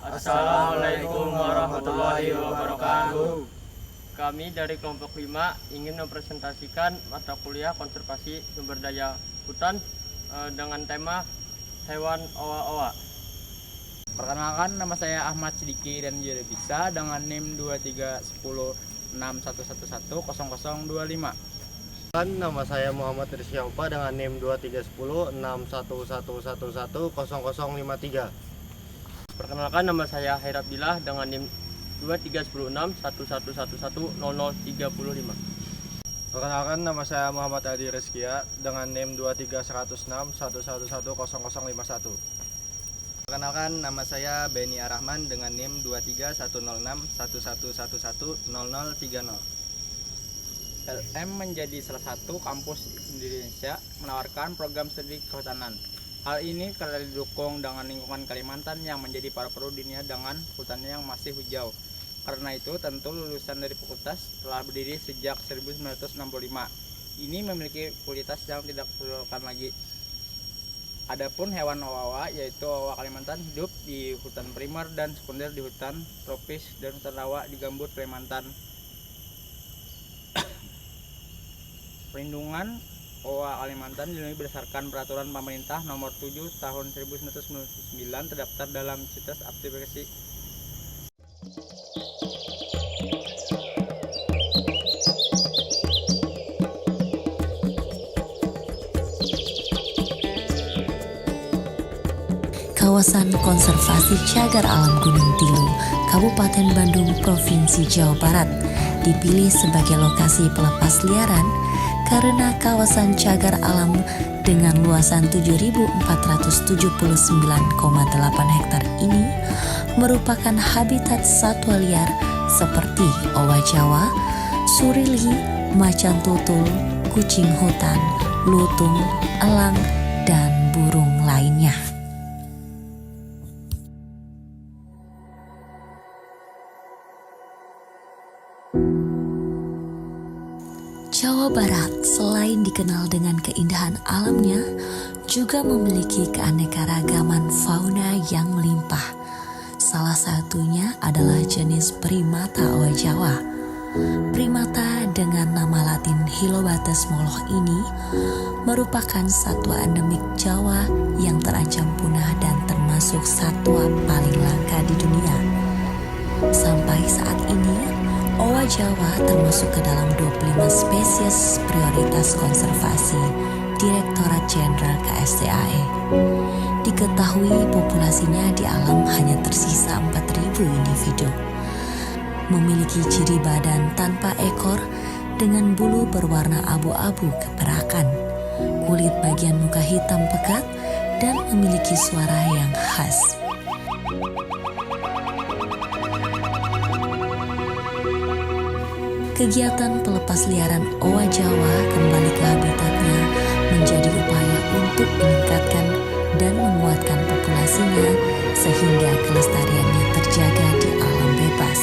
Assalamualaikum warahmatullahi wabarakatuh. Kami dari kelompok 5 ingin mempresentasikan mata kuliah konservasi sumber daya hutan dengan tema hewan owa-owa. Perkenalkan, nama saya Ahmad Sidiki dan Bisa dengan NIM 231061110025. Nama saya Muhammad Rizky Aupa dengan NIM 23106111110053. Perkenalkan, nama saya Hairat Billah dengan NIM 23106111110035. Perkenalkan, nama saya Muhammad Adi Rizkia dengan NIM 231061111051. Perkenalkan, nama saya Beni Arahman dengan NIM 231061111030. LM menjadi salah satu kampus di Indonesia menawarkan program studi kehutanan. Hal ini karena didukung dengan lingkungan Kalimantan yang menjadi paru-paru dunia dengan hutannya yang masih hijau. Karena itu, tentu lulusan dari fakultas telah berdiri sejak 1965. Ini memiliki kualitas yang tidak diperlukan lagi. Adapun hewan owa-owa, yaitu owa Kalimantan, hidup di hutan primer dan sekunder di hutan tropis dan hutan rawa di gambut Kalimantan. Perlindungan owa Kalimantan dilindungi berdasarkan peraturan pemerintah nomor 7 tahun 1999 terdaftar dalam situs aplikasi. Kawasan Konservasi Cagar Alam Gunung Tilu, Kabupaten Bandung, Provinsi Jawa Barat, dipilih sebagai lokasi pelepas liaran karena kawasan cagar alam dengan luasan 7.479,8 hektar ini merupakan habitat satwa liar seperti owa Jawa, surili, macan tutul, kucing hutan, lutung, elang, dan burung lainnya. Jawa Barat selain dikenal dengan keindahan alamnya, juga memiliki keanekaragaman fauna yang melimpah. Salah satunya adalah jenis primata owa Jawa. Primata dengan nama latin Hylobates moloch ini merupakan satwa endemik Jawa yang terancam punah dan termasuk satwa paling langka di dunia. Sampai saat ini, owa Jawa termasuk ke dalam 25 spesies prioritas konservasi Direktorat Jenderal KSDAE. Diketahui populasinya di alam hanya tersisa 4.000 individu. Memiliki ciri badan tanpa ekor dengan bulu berwarna abu-abu keperakan, kulit bagian muka hitam pekat, dan memiliki suara yang khas. Kegiatan pelepas liaran owa Jawa kembali ke habitatnya menjadi upaya untuk meningkatkan dan menguatkan populasinya sehingga kelestariannya terjaga di alam bebas.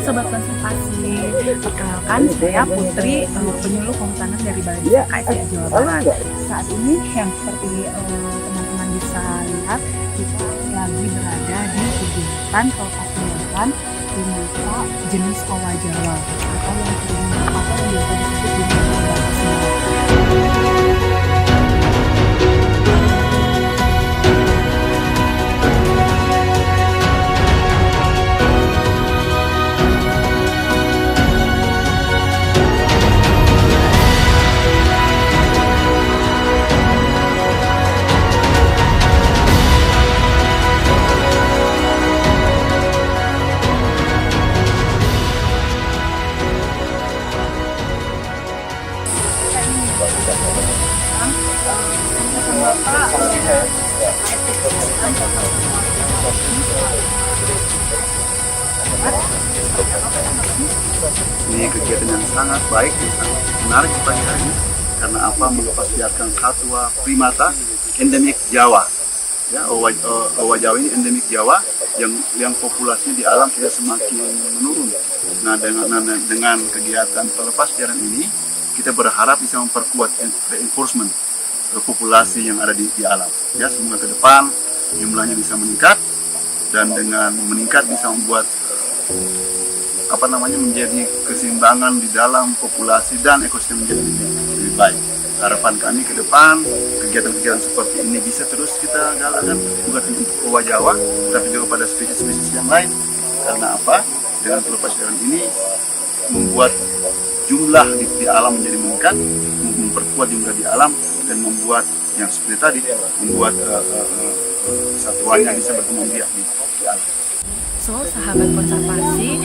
Sobat Konservasi, perkenalkan saya Putri, penyuluh kehutanan dari Balai KSDA Jawa Barat. Saat ini yang seperti teman-teman bisa lihat, kita lagi berada di kegiatan pelepas liaran primata jenis owa Jawa atau yang biasa disebut dengan Hylobates moloch. Ini kegiatan yang sangat baik dan sangat menarik di pagi hari ini. Karena apa? Melepasliarkan satwa primata endemik Jawa. Ya, owa Jawa ini endemik Jawa yang populasinya di alam sudah semakin menurun. Nah, dengan kegiatan pelepasliaran ini kita berharap bisa memperkuat reinforcement populasi yang ada di alam. Ya, semoga ke depan jumlahnya bisa meningkat dan dengan meningkat bisa membuat menjadi keseimbangan di dalam populasi dan ekosistem menjadi lebih baik. Harapan kami ke depan kegiatan-kegiatan seperti ini bisa terus kita galakkan bukan hanya untuk owa Jawa tapi juga pada spesies-spesies yang lain. Karena apa? Dengan pelepasliaran ini membuat jumlah di alam menjadi meningkat, memperkuat jumlah di alam dan membuat yang seperti tadi membuat satwanya bisa berkembang biak di alam. So, sahabat konservasi,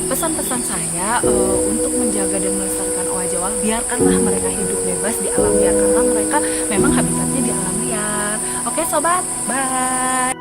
pesan-pesan saya untuk menjaga dan melestarikan owa Jawa, biarkanlah mereka hidup bebas di alam liar karena mereka memang habitatnya di alam liar. Oke sobat, bye.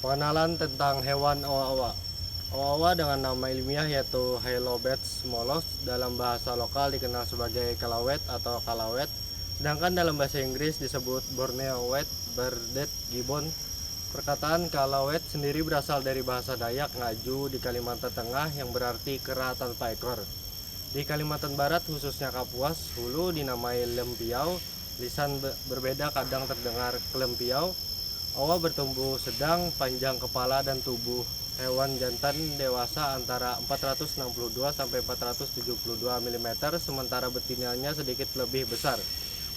Pengenalan tentang hewan owa-owa. Owa-owa dengan nama ilmiah yaitu Hylobates mollos dalam bahasa lokal dikenal sebagai kalawet atau kalawet, sedangkan dalam bahasa Inggris disebut Borneo White-Bearded Gibbon. Perkataan kalawet sendiri berasal dari bahasa Dayak Ngaju di Kalimantan Tengah yang berarti kera tanpa ekor. Di Kalimantan Barat khususnya Kapuas, Hulu dinamai lempiau, lisan berbeda kadang terdengar kelempiau. Owa bertumbuh sedang, panjang kepala dan tubuh hewan jantan dewasa antara 462 sampai 472 mm, sementara betinanya sedikit lebih besar.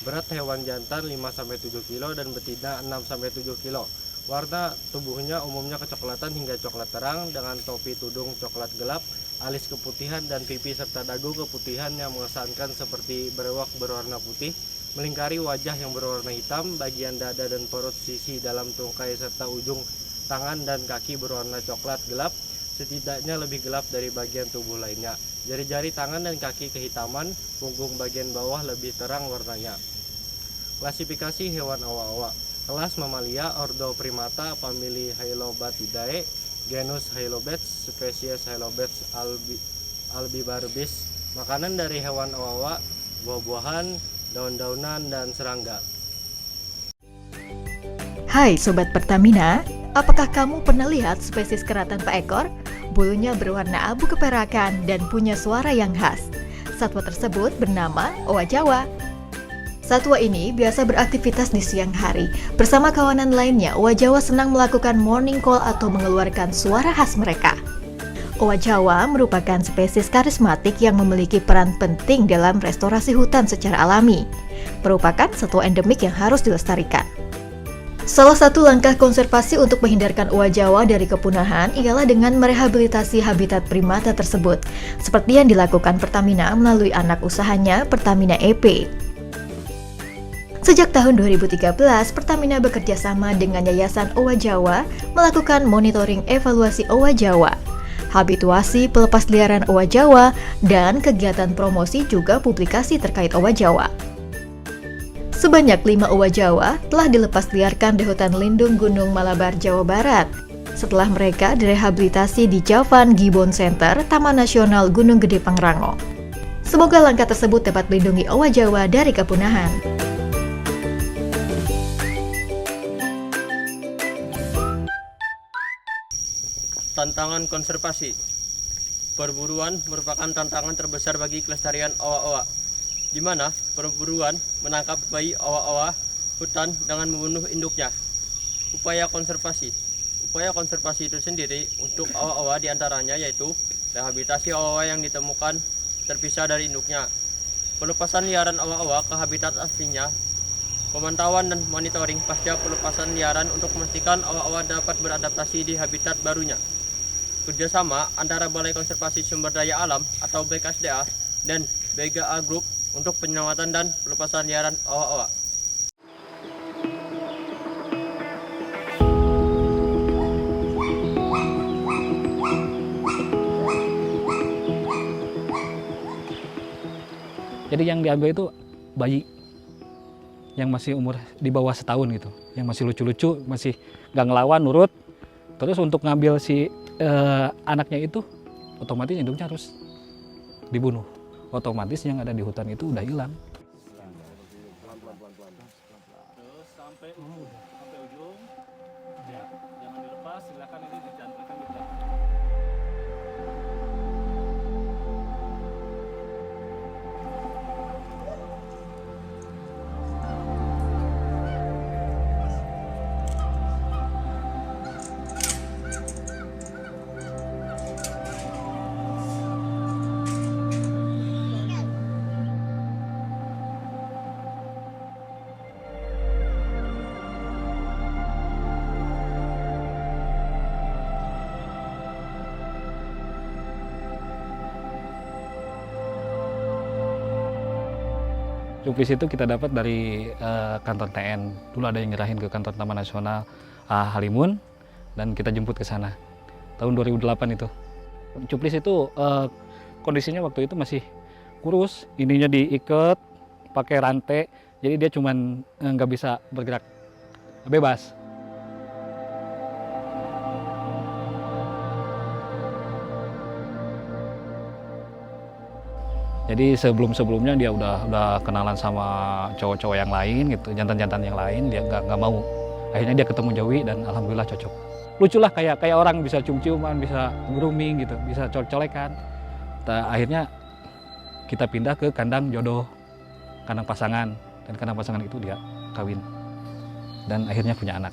Berat hewan jantan 5 sampai 7 kg dan betina 6 sampai 7 kg. Warna tubuhnya umumnya kecoklatan hingga coklat terang dengan topi tudung coklat gelap, alis keputihan dan pipi serta dagu keputihan yang mengesankan seperti berewak berwarna putih. Melingkari wajah yang berwarna hitam, bagian dada dan perut sisi dalam tungkai serta ujung tangan dan kaki berwarna coklat gelap, setidaknya lebih gelap dari bagian tubuh lainnya. Jari-jari tangan dan kaki kehitaman, punggung bagian bawah lebih terang warnanya. Klasifikasi hewan owa-owa. Kelas Mamalia, ordo Primata, famili Hylobatidae, genus Hylobates, spesies Hylobates albibarbis. Makanan dari hewan owa-owa, buah-buahan, daun-daunan, dan serangga. Hai Sobat Pertamina, apakah kamu pernah lihat spesies kera tanpa ekor? Bulunya berwarna abu keperakan dan punya suara yang khas. Satwa tersebut bernama owa Jawa. Satwa ini biasa beraktivitas di siang hari. Bersama kawanan lainnya, owa Jawa senang melakukan morning call atau mengeluarkan suara khas mereka. Owa Jawa merupakan spesies karismatik yang memiliki peran penting dalam restorasi hutan secara alami. Merupakan satwa endemik yang harus dilestarikan. Salah satu langkah konservasi untuk menghindarkan owa Jawa dari kepunahan ialah dengan merehabilitasi habitat primata tersebut, seperti yang dilakukan Pertamina melalui anak usahanya Pertamina EP. Sejak tahun 2013, Pertamina bekerja sama dengan Yayasan Owa Jawa melakukan monitoring evaluasi owa Jawa, habituasi pelepasliaran owa Jawa, dan kegiatan promosi juga publikasi terkait owa Jawa. Sebanyak 5 owa Jawa telah dilepasliarkan di hutan lindung Gunung Malabar, Jawa Barat, setelah mereka direhabilitasi di Javan Gibbon Center, Taman Nasional Gunung Gede Pangrango. Semoga langkah tersebut dapat melindungi owa Jawa dari kepunahan. Tantangan konservasi. Perburuan merupakan tantangan terbesar bagi kelestarian owa-owa, di mana perburuan menangkap bayi owa-owa hutan dengan membunuh induknya. Upaya konservasi itu sendiri untuk owa-owa diantaranya yaitu rehabilitasi owa-owa yang ditemukan terpisah dari induknya, pelepasan liaran owa-owa ke habitat aslinya, pemantauan dan monitoring pasca pelepasan liaran untuk memastikan owa-owa dapat beradaptasi di habitat barunya. kerjasama antara Balai Konservasi Sumber Daya Alam atau BKSDA dan BGA Group untuk penyelamatan dan pelepasan liaran owa-owa. Jadi yang diambil itu bayi yang masih umur di bawah setahun gitu, yang masih lucu-lucu, masih nggak ngelawan, nurut. Terus untuk ngambil si anaknya itu, otomatis induknya harus dibunuh. Otomatis yang ada di hutan itu udah hilang. Terus sampai ujung, ya, jangan dilepas, silakan ini dicantumkan di belakang. Cuplis itu kita dapat dari kantor TN. Dulu ada yang nyerahin ke kantor Taman Nasional Halimun dan kita jemput ke sana. Tahun 2008 itu. Cuplis itu kondisinya waktu itu masih kurus, ininya diikat pakai rantai, jadi dia cuman nggak bisa bergerak bebas. Jadi sebelumnya dia udah kenalan sama cowok-cowok yang lain gitu, jantan-jantan yang lain, dia nggak mau. Akhirnya dia ketemu Jowi dan alhamdulillah cocok. Lucu lah kayak orang bisa cium-ciuman, bisa grooming gitu, bisa colek-colekan. Akhirnya kita pindah ke kandang jodoh, kandang pasangan, dan kandang pasangan itu dia kawin dan akhirnya punya anak.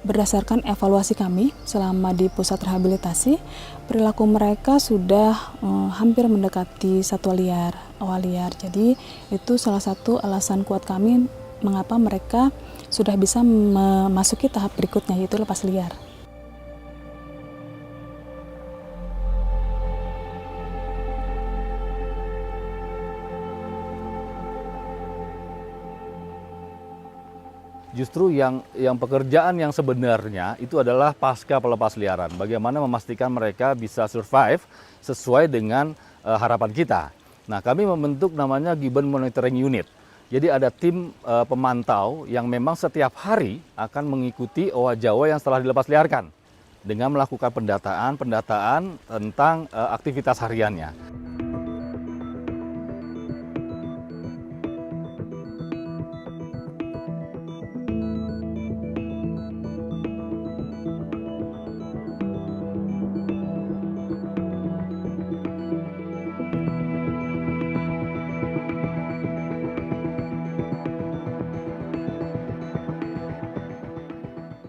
Berdasarkan evaluasi kami selama di pusat rehabilitasi, perilaku mereka sudah hampir mendekati satwa liar, owa liar. Jadi itu salah satu alasan kuat kami mengapa mereka sudah bisa memasuki tahap berikutnya, yaitu lepas liar. Justru yang pekerjaan yang sebenarnya itu adalah pasca pelepas liaran. Bagaimana memastikan mereka bisa survive sesuai dengan harapan kita. Nah, kami membentuk namanya Gibbon Monitoring Unit. Jadi ada tim pemantau yang memang setiap hari akan mengikuti owa Jawa yang setelah dilepas liarkan dengan melakukan pendataan tentang aktivitas hariannya.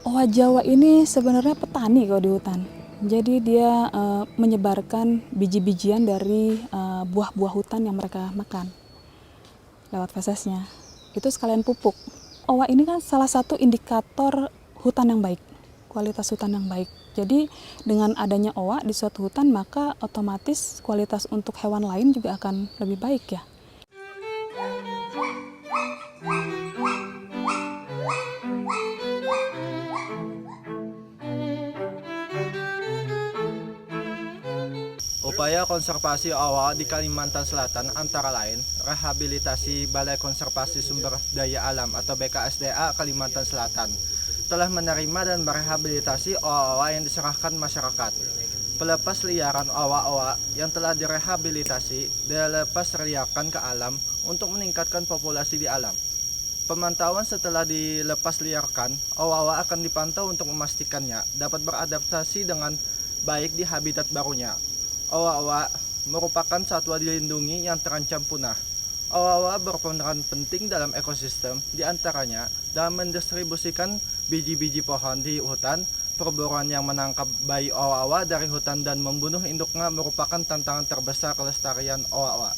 Owa Jawa ini sebenarnya petani kalau di hutan. Jadi dia menyebarkan biji-bijian dari buah-buah hutan yang mereka makan lewat fesesnya. Itu sekalian pupuk. Owa ini kan salah satu indikator hutan yang baik, kualitas hutan yang baik. Jadi dengan adanya owa di suatu hutan, maka otomatis kualitas untuk hewan lain juga akan lebih baik ya. Upaya konservasi owa di Kalimantan Selatan antara lain rehabilitasi Balai Konservasi Sumber Daya Alam atau BKSDA Kalimantan Selatan telah menerima dan merehabilitasi owa-owa yang diserahkan masyarakat. Pelepas liaran owa-owa yang telah direhabilitasi dilepas liarkan ke alam untuk meningkatkan populasi di alam. Pemantauan setelah dilepas liarkan, owa-owa akan dipantau untuk memastikannya dapat beradaptasi dengan baik di habitat barunya. Owa-owa merupakan satwa dilindungi yang terancam punah. Owa-owa berperan penting dalam ekosistem, diantaranya dalam mendistribusikan biji-biji pohon di hutan. Perburuan yang menangkap bayi owa-owa dari hutan dan membunuh induknya merupakan tantangan terbesar kelestarian owa-owa.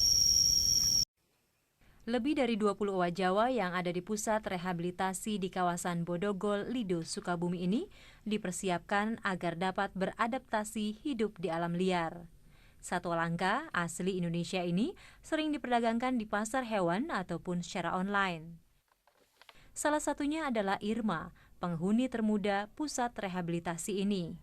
Lebih dari 20 owa Jawa yang ada di pusat rehabilitasi di kawasan Bodogol, Lido, Sukabumi ini dipersiapkan agar dapat beradaptasi hidup di alam liar. Satwa langka asli Indonesia ini sering diperdagangkan di pasar hewan ataupun secara online. Salah satunya adalah Irma, penghuni termuda pusat rehabilitasi ini.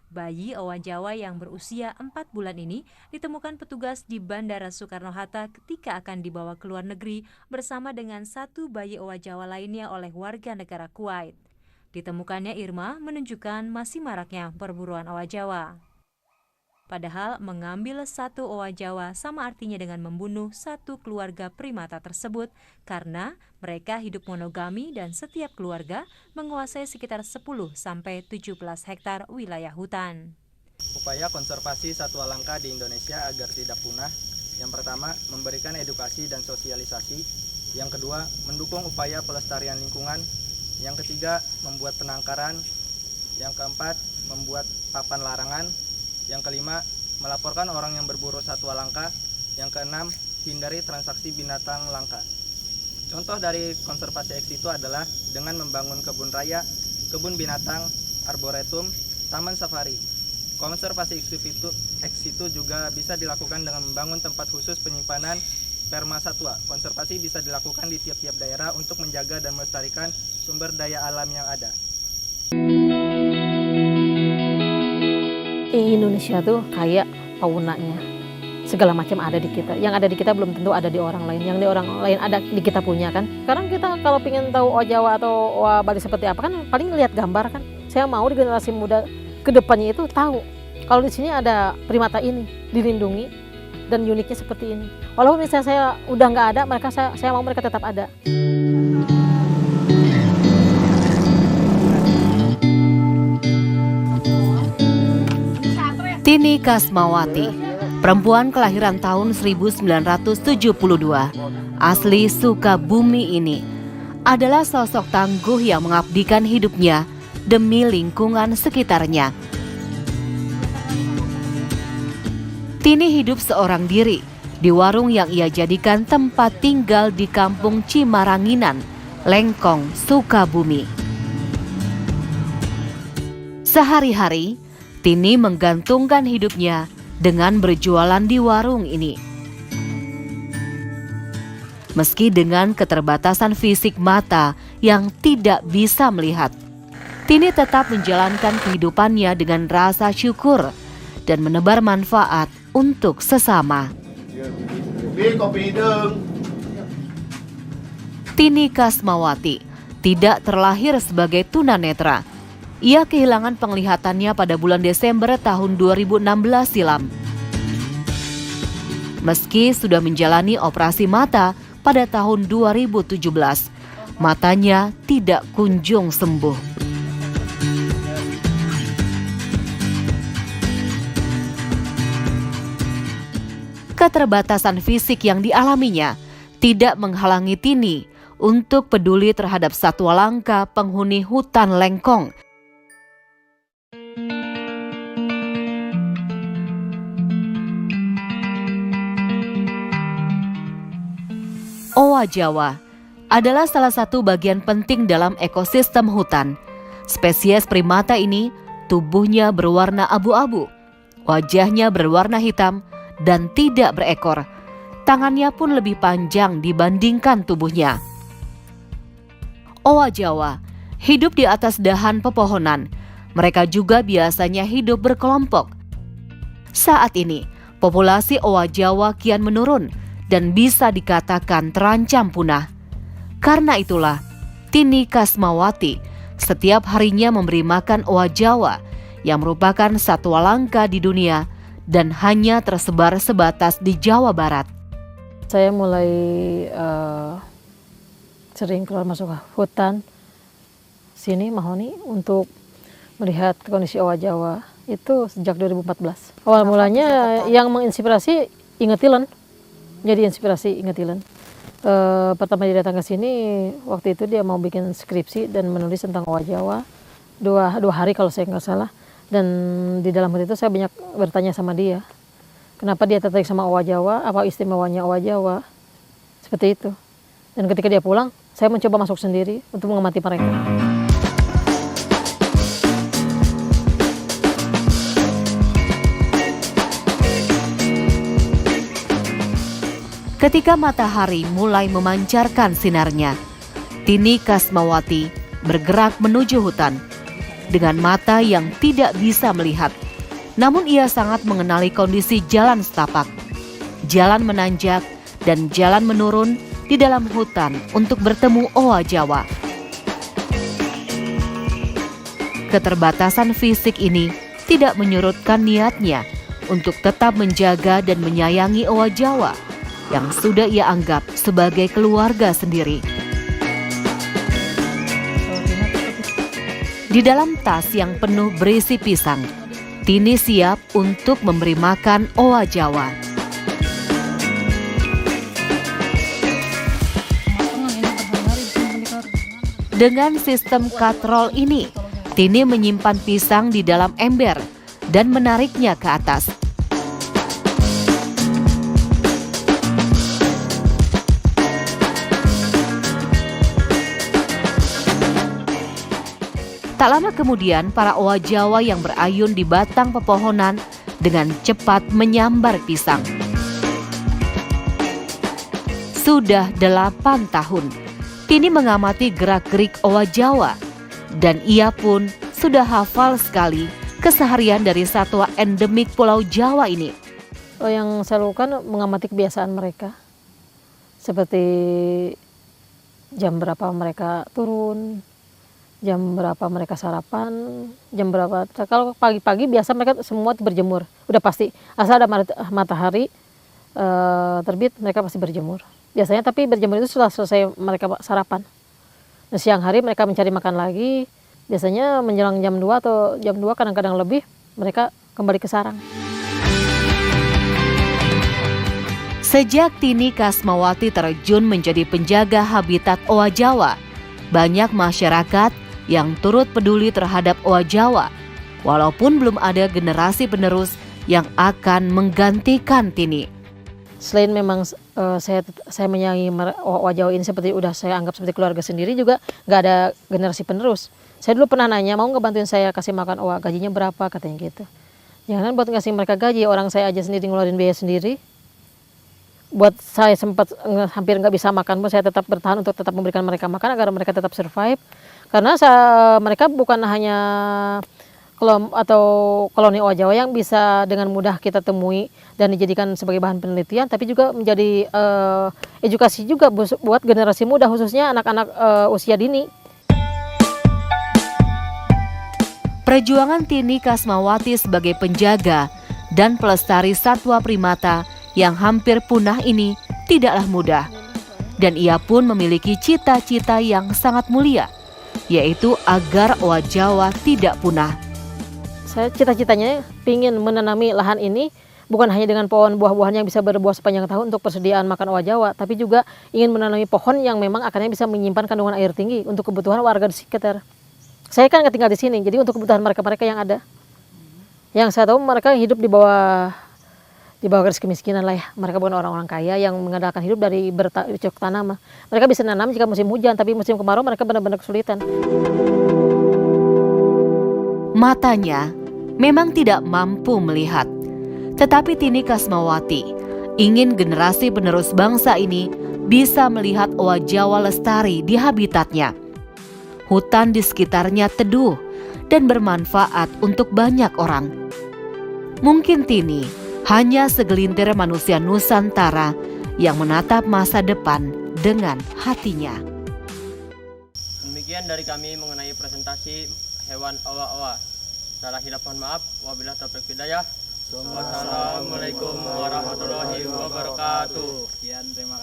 Bayi owa Jawa yang berusia 4 bulan ini ditemukan petugas di Bandara Soekarno-Hatta ketika akan dibawa ke luar negeri bersama dengan 1 bayi owa Jawa lainnya oleh warga negara Kuwait. Ditemukannya Irma menunjukkan masih maraknya perburuan owa Jawa. Padahal mengambil 1 owa Jawa sama artinya dengan membunuh 1 keluarga primata tersebut karena mereka hidup monogami dan setiap keluarga menguasai sekitar 10-17 hektar wilayah hutan. Upaya konservasi satwa langka di Indonesia agar tidak punah, yang pertama memberikan edukasi dan sosialisasi, yang kedua mendukung upaya pelestarian lingkungan, yang ketiga membuat penangkaran, yang keempat membuat papan larangan, yang kelima, melaporkan orang yang berburu satwa langka. Yang keenam, hindari transaksi binatang langka. Contoh dari konservasi ex situ adalah dengan membangun kebun raya, kebun binatang, arboretum, taman safari. Konservasi ex situ juga bisa dilakukan dengan membangun tempat khusus penyimpanan sperma satwa. Konservasi bisa dilakukan di tiap-tiap daerah untuk menjaga dan melestarikan sumber daya alam yang ada. Indonesia tuh kayak faunanya, segala macam ada di kita. Yang ada di kita belum tentu ada di orang lain. Yang di orang lain ada di kita punya kan. Sekarang kita kalau ingin tahu owa Jawa atau owa Bali seperti apa kan paling lihat gambar kan. Saya mau di generasi muda kedepannya itu tahu kalau di sini ada primata ini dilindungi dan uniknya seperti ini. Walaupun misalnya saya udah nggak ada, saya mau mereka tetap ada. Tini Kasmawati, perempuan kelahiran tahun 1972, asli Sukabumi ini, adalah sosok tangguh yang mengabdikan hidupnya demi lingkungan sekitarnya. Tini hidup seorang diri di warung yang ia jadikan tempat tinggal di Kampung Cimaranginan, Lengkong, Sukabumi. Sehari-hari, Tini menggantungkan hidupnya dengan berjualan di warung ini. Meski dengan keterbatasan fisik mata yang tidak bisa melihat, Tini tetap menjalankan kehidupannya dengan rasa syukur dan menebar manfaat untuk sesama. Tini Kasmawati tidak terlahir sebagai tunanetra. Ia kehilangan penglihatannya pada bulan Desember tahun 2016 silam. Meski sudah menjalani operasi mata pada tahun 2017, matanya tidak kunjung sembuh. Keterbatasan fisik yang dialaminya tidak menghalangi Tini untuk peduli terhadap satwa langka penghuni hutan Lengkong. Owa Jawa adalah salah satu bagian penting dalam ekosistem hutan. Spesies primata ini tubuhnya berwarna abu-abu, wajahnya berwarna hitam dan tidak berekor. Tangannya pun lebih panjang dibandingkan tubuhnya. Owa Jawa hidup di atas dahan pepohonan. Mereka juga biasanya hidup berkelompok. Saat ini, populasi owa Jawa kian menurun dan bisa dikatakan terancam punah. Karena itulah, Tini Kasmawati setiap harinya memberi makan owa Jawa yang merupakan satwa langka di dunia dan hanya tersebar sebatas di Jawa Barat. Saya mulai sering keluar masuk hutan sini Mahoni untuk melihat kondisi owa Jawa itu sejak 2014. Awal mulanya yang menginspirasi ingetilen, jadi inspirasi ingetilen. Pertama dia datang ke sini, waktu itu dia mau bikin skripsi dan menulis tentang owa Jawa, dua hari kalau saya nggak salah. Dan di dalam hal itu saya banyak bertanya sama dia, kenapa dia tertarik sama owa Jawa, apa istimewanya owa Jawa, seperti itu. Dan ketika dia pulang, saya mencoba masuk sendiri untuk mengamati mereka. Ketika matahari mulai memancarkan sinarnya, Tini Kasmawati bergerak menuju hutan dengan mata yang tidak bisa melihat. Namun ia sangat mengenali kondisi jalan setapak, jalan menanjak, dan jalan menurun di dalam hutan untuk bertemu owa Jawa. Keterbatasan fisik ini tidak menyurutkan niatnya untuk tetap menjaga dan menyayangi owa Jawa yang sudah ia anggap sebagai keluarga sendiri. Di dalam tas yang penuh berisi pisang, Tini siap untuk memberi makan owa Jawa. Dengan sistem katrol ini, Tini menyimpan pisang di dalam ember dan menariknya ke atas. Tak lama kemudian, para owa Jawa yang berayun di batang pepohonan dengan cepat menyambar pisang. Sudah 8 tahun, Tini mengamati gerak-gerik owa Jawa, dan ia pun sudah hafal sekali keseharian dari satwa endemik Pulau Jawa ini. Yang saya lakukan mengamati kebiasaan mereka, seperti jam berapa mereka turun, jam berapa mereka sarapan, jam berapa. Kalau pagi-pagi biasa mereka semua berjemur, udah pasti. Asal ada matahari terbit, mereka pasti berjemur. Biasanya tapi berjemur itu setelah selesai mereka sarapan. Nah, siang hari mereka mencari makan lagi. Biasanya menjelang jam 2 atau jam 2 kadang-kadang lebih mereka kembali ke sarang. Sejak Tini Kasmawati terjun menjadi penjaga habitat owa Jawa, banyak masyarakat yang turut peduli terhadap owa Jawa, walaupun belum ada generasi penerus yang akan menggantikan Tini. Selain memang saya menyayangi owa Jawa ini seperti udah saya anggap seperti keluarga sendiri, juga nggak ada generasi penerus. Saya dulu pernah nanya, mau nggak bantuin saya kasih makan owa, gajinya berapa, katanya gitu. Jangan buat ngasih mereka gaji, orang saya aja sendiri ngeluarin biaya sendiri. Buat saya sempat hampir nggak bisa makan pun saya tetap bertahan untuk tetap memberikan mereka makan agar mereka tetap survive. Karena mereka bukan hanya koloni owa Jawa yang bisa dengan mudah kita temui dan dijadikan sebagai bahan penelitian, tapi juga menjadi edukasi juga buat generasi muda, khususnya anak-anak usia dini. Perjuangan Tini Kasmawati sebagai penjaga dan pelestari satwa primata yang hampir punah ini tidaklah mudah. Dan ia pun memiliki cita-cita yang sangat mulia, yaitu agar owa Jawa tidak punah. Saya cita-citanya ingin menanami lahan ini bukan hanya dengan pohon buah-buahan yang bisa berbuah sepanjang tahun untuk persediaan makan owa Jawa, tapi juga ingin menanami pohon yang memang akarnya bisa menyimpan kandungan air tinggi untuk kebutuhan warga di sekitar. Saya kan nggak tinggal di sini, jadi untuk kebutuhan mereka-mereka yang ada. Yang saya tahu mereka hidup di bawah garis kemiskinan lah ya. Mereka bukan orang-orang kaya yang mengandalkan hidup dari bercocok tanam. Mereka bisa nanam jika musim hujan, tapi musim kemarau mereka benar-benar kesulitan. Matanya memang tidak mampu melihat, tetapi Tini Kasmawati ingin generasi penerus bangsa ini bisa melihat owa Jawa lestari di habitatnya. Hutan di sekitarnya teduh dan bermanfaat untuk banyak orang. Mungkin Tini hanya segelintir manusia Nusantara yang menatap masa depan dengan hatinya. Demikian dari kami mengenai presentasi hewan owa-owa. Salah hilaf mohon maaf. Wabillahi taufiq hidayah. Wassalamualaikum warahmatullahi wabarakatuh. Sekian, terima